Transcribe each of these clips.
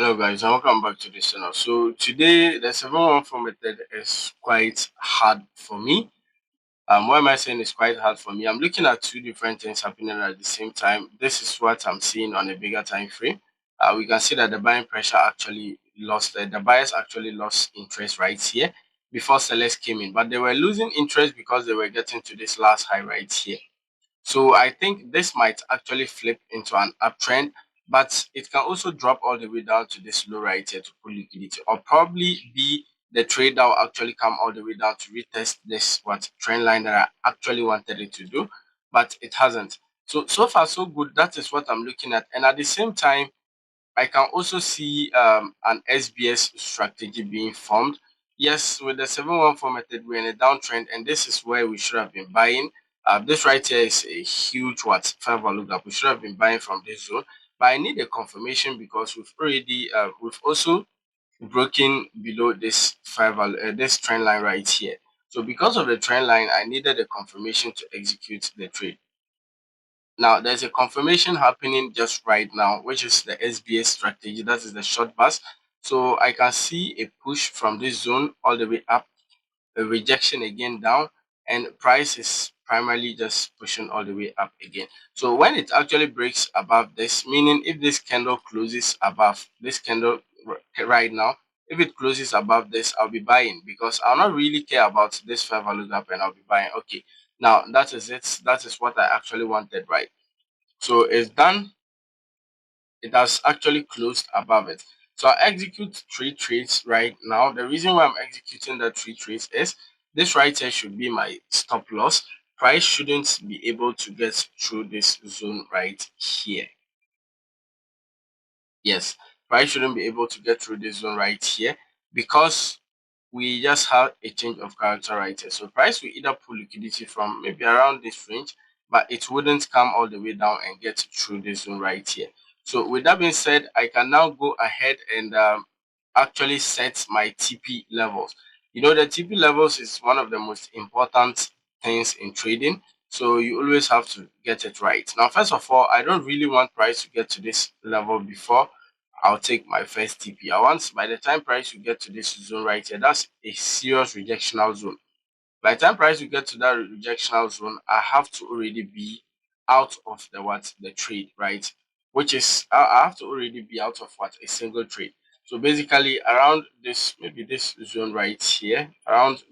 Hello guys and welcome back to this channel. So today the 714 method is quite hard for me. Why am I saying it's quite hard for me? I'm looking at two different things happening at the same time. This is what I'm seeing on a bigger time frame. We can see that the buying pressure actually lost, the buyers actually lost interest right here before sellers came in, but they were losing interest because they were getting to this last high right here. So I think this might actually flip into an uptrend, but it can also drop all the way down to this low right here to pull liquidity, or probably be the trade that will actually come all the way down to retest this trend line that I actually wanted it to do, but it hasn't. So far so good. That is what I'm looking at, and at the same time I can also see an SBS strategy being formed. Yes, with the 714 method, we're in a downtrend, and this is where we should have been buying. This right here is a huge 5 value gap. We should have been buying from this zone, but I need a confirmation because we've also broken below this this trend line right here. So because of the trend line, I needed a confirmation to execute the trade. Now, there's a confirmation happening just right now, which is the SBS strategy. That is the short bus. So I can see a push from this zone all the way up, a rejection again down, and price is primarily just pushing all the way up again. So when it actually breaks above this, meaning if this candle closes above this candle right now, if it closes above this, I'll be buying because I'll not really care about this fair value gap and I'll be buying. Okay, now that is it. That is what I actually wanted, right? So it's done. It has actually closed above it. So I execute 3 trades right now. The reason why I'm executing the 3 trades is this right here should be my stop loss. Price shouldn't be able to get through this zone right here. Yes, price shouldn't be able to get through this zone right here because we just have a change of character right here. So price will either pull liquidity from maybe around this range, but it wouldn't come all the way down and get through this zone right here. So with that being said, I can now go ahead and actually set my TP levels. You know, the TP levels is one of the most important things in trading. So you always have to get it right. Now, first of all, I don't really want price to get to this level before I'll take my first TP. I want by the time price will get to this zone right here, that's a serious rejectional zone. By the time price will get to that rejectional zone, I have to already be out of the trade, right? Which is I have to already be out of a single trade. So basically around this, maybe this zone right here, around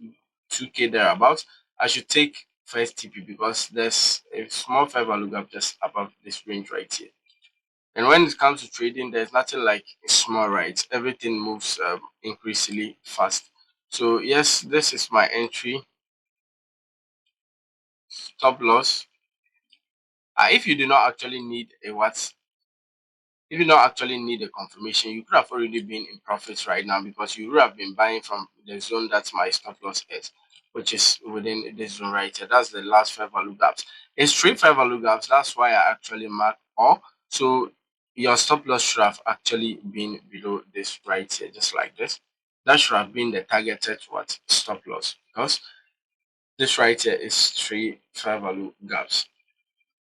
2K thereabouts, I should take first TP because there's a small fair value gap just above this range right here. And when it comes to trading, there's nothing like small, right? Everything moves increasingly fast. So yes, this is my entry. Stop loss. If you do not actually need if you don't actually need a confirmation, you could have already been in profits right now because you would have been buying from the zone that my stop loss is, which is within this zone right here. That's the last fair value gaps. It's 3 fair value gaps. That's why I actually mark all. So your stop loss should have actually been below this right here, just like this. That should have been the targeted stop loss because this right here is 3 fair value gaps.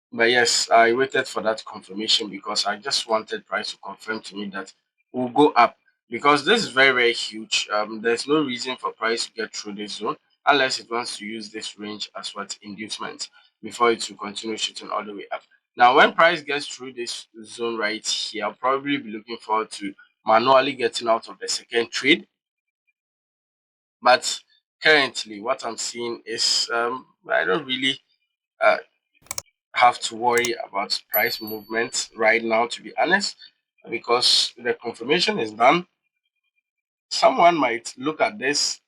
But yes, I waited for that confirmation because I just wanted price to confirm to me that we'll go up because this is very, very huge. There's no reason for price to get through this zone unless it wants to use this range as inducement before it will continue shooting all the way up. Now, when price gets through this zone right here, I'll probably be looking forward to manually getting out of the second trade. But currently, what I'm seeing is I don't really uh, have to worry about price movements right now, to be honest, because the confirmation is done. Someone might look at this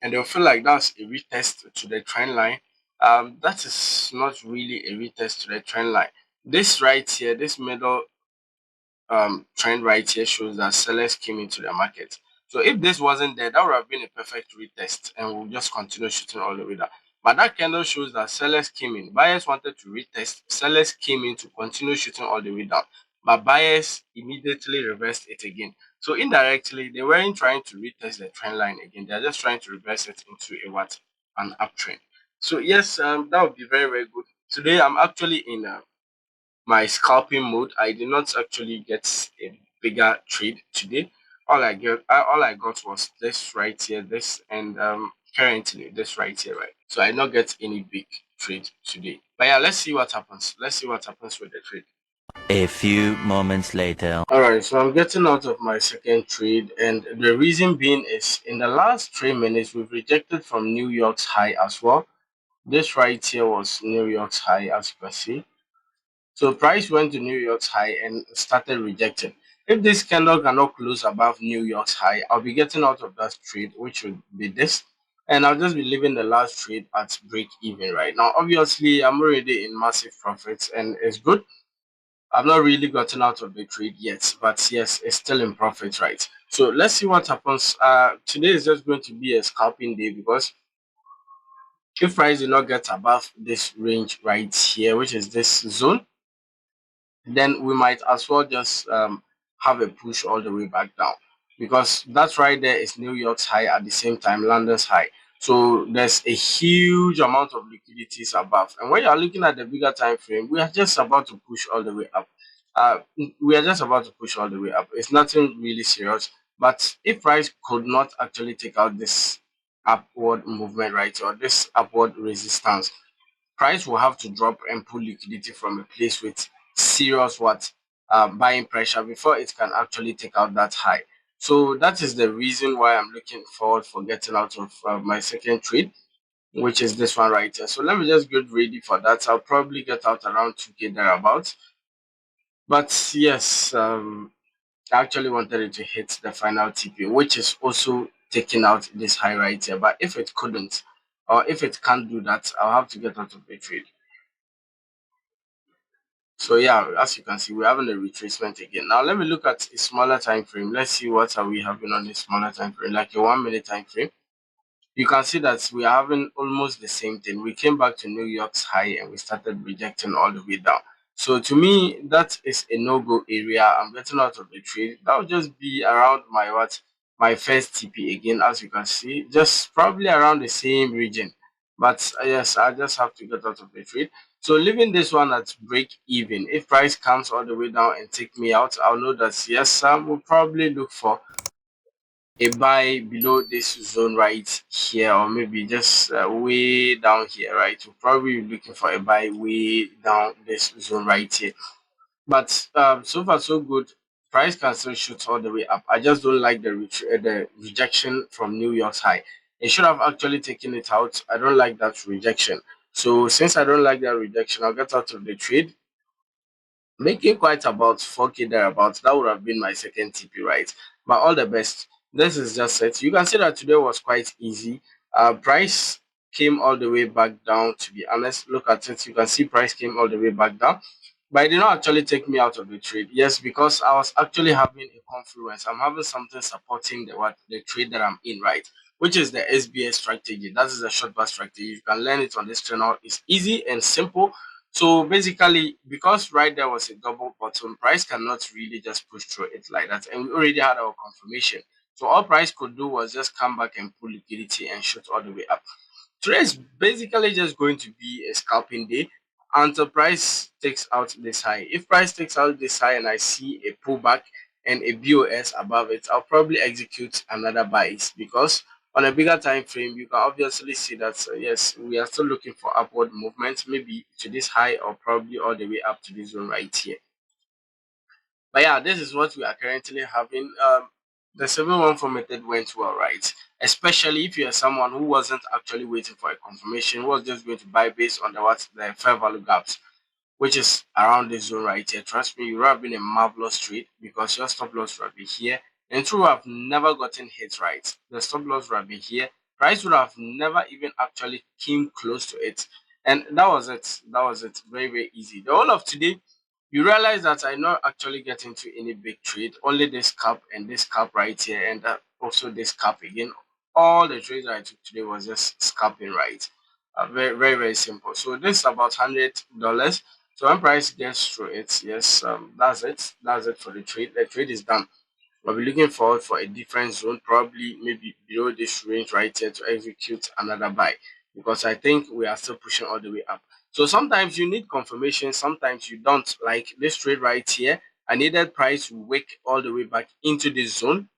and they'll feel like that's a retest to the trend line. That is not really a retest to the trend line. This right here, this middle trend right here shows that sellers came into the market. So if this wasn't there, that would have been a perfect retest and we'll just continue shooting all the way down. But that candle shows that sellers came in. Buyers wanted to retest. Sellers came in to continue shooting all the way down. But buyers immediately reversed it again. So indirectly, they weren't trying to retest the trend line again. They're just trying to reverse it into an uptrend. So yes, that would be very, very good. Today, I'm actually in my scalping mode. I did not actually get a bigger trade today. All I got was this right here, this, and currently this right here, right? So I not get any big trade today. But yeah, let's see what happens. Let's see what happens with the trade. A few moments later. All right, so I'm getting out of my second trade, and the reason being is in the last 3 minutes we've rejected from New York's high as well. This right here was New York's high, as you can see. So price went to New York's high and started rejecting. If this candle cannot close above New York's high, I'll be getting out of that trade, which would be this. And I'll just be leaving the last trade at break even right now. Obviously, I'm already in massive profits and it's good. I've not really gotten out of the trade yet, but yes, it's still in profit, right? So let's see what happens. Today is just going to be a scalping day because if price did not get above this range right here, which is this zone, then we might as well just have a push all the way back down because that right there is New York's high at the same time London's high. So there's a huge amount of liquidities above. And when you are looking at the bigger time frame, we are just about to push all the way up. We are just about to push all the way up. It's nothing really serious. But if price could not actually take out this upward movement, right, or this upward resistance, price will have to drop and pull liquidity from a place with serious buying pressure before it can actually take out that high. So that is the reason why I'm looking forward for getting out of my second trade, which is this one right here. So let me just get ready for that. I'll probably get out around 2k thereabouts. But yes, I actually wanted it to hit the final TP, which is also taking out this high right here. But if it couldn't, or if it can't do that, I'll have to get out of the trade. So yeah, as you can see, we're having a retracement again. Now let me look at a smaller time frame. Let's see what are we having on a smaller time frame, like a 1 minute time frame. You can see that we are having almost the same thing. We came back to New York's high and we started rejecting all the way down. So to me, that is a no-go area. I'm getting out of the trade. That will just be around my first TP again, as you can see, just probably around the same region. But yes, I just have to get out of the trade. So leaving this one at break even. If price comes all the way down and take me out, I'll know that yes, I will probably look for a buy below this zone right here, or maybe just way down here, right? We'll probably be looking for a buy way down this zone right here. But so far so good. Price can still shoot all the way up. I just don't like the rejection from New York's high. It should have actually taken it out. I don't like that rejection. So since I don't like that rejection, I'll get out of the trade, making quite about 4k thereabouts. That would have been my second TP, right? But all the best. This is just it. You can see that today was quite easy. Price came all the way back down. To be honest, look at it. You can see price came all the way back down. But it did not actually take me out of the trade. Yes, because I was actually having a confluence. I'm having something supporting the trade that I'm in, right? Which is the SBS strategy. That is the short bar strategy. You can learn it on this channel. It's easy and simple. So basically, because right there was a double bottom, price cannot really just push through it like that. And we already had our confirmation. So all price could do was just come back and pull liquidity and shoot all the way up. Today is basically just going to be a scalping day until price takes out this high. If price takes out this high and I see a pullback and a BOS above it, I'll probably execute another buys because on a bigger time frame, you can obviously see that yes, we are still looking for upward movement, maybe to this high or probably all the way up to this zone right here. But yeah, this is what we are currently having. The 7-1 method went well, right? Especially if you are someone who wasn't actually waiting for a confirmation, was just going to buy based on the fair value gaps, which is around this zone right here. Trust me, you would have been a marvelous trade because your stop loss would have been here. And true, have never gotten hit right. The stop loss would have been here. Price would have never even actually came close to it. And that was it. That was it. Very, very easy. The whole of today, you realize that I not actually get into any big trade. Only this cap and this cap right here, and also this cap again. All the trades that I took today was just scalping, right? Very, very, very simple. So this is about $100. So when price gets through it, yes, that's it. That's it for the trade. The trade is done. We'll be looking forward for a different zone, probably maybe below this range right here to execute another buy because I think we are still pushing all the way up. So sometimes you need confirmation, sometimes you don't. Like this trade right here, I needed price to wake all the way back into this zone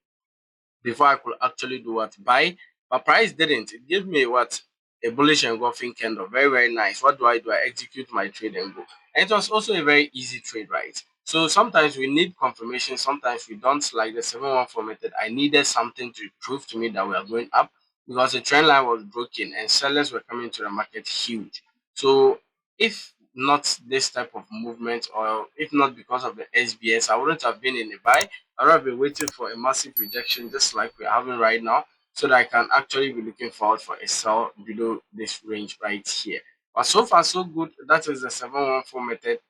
before I could actually do what buy. But price didn't. It gave me what a bullish engulfing candle. Very, very nice. What do? I execute my trade and go. And it was also a very easy trade, right? So sometimes we need confirmation, sometimes we don't. Like the 714 method, I needed something to prove to me that we are going up because the trend line was broken and sellers were coming to the market huge. So if not this type of movement, or if not because of the SBS, I wouldn't have been in a buy. I'd rather be waiting for a massive rejection just like we're having right now, so that I can actually be looking forward for a sell below this range right here. But so far so good. That is the 714 method.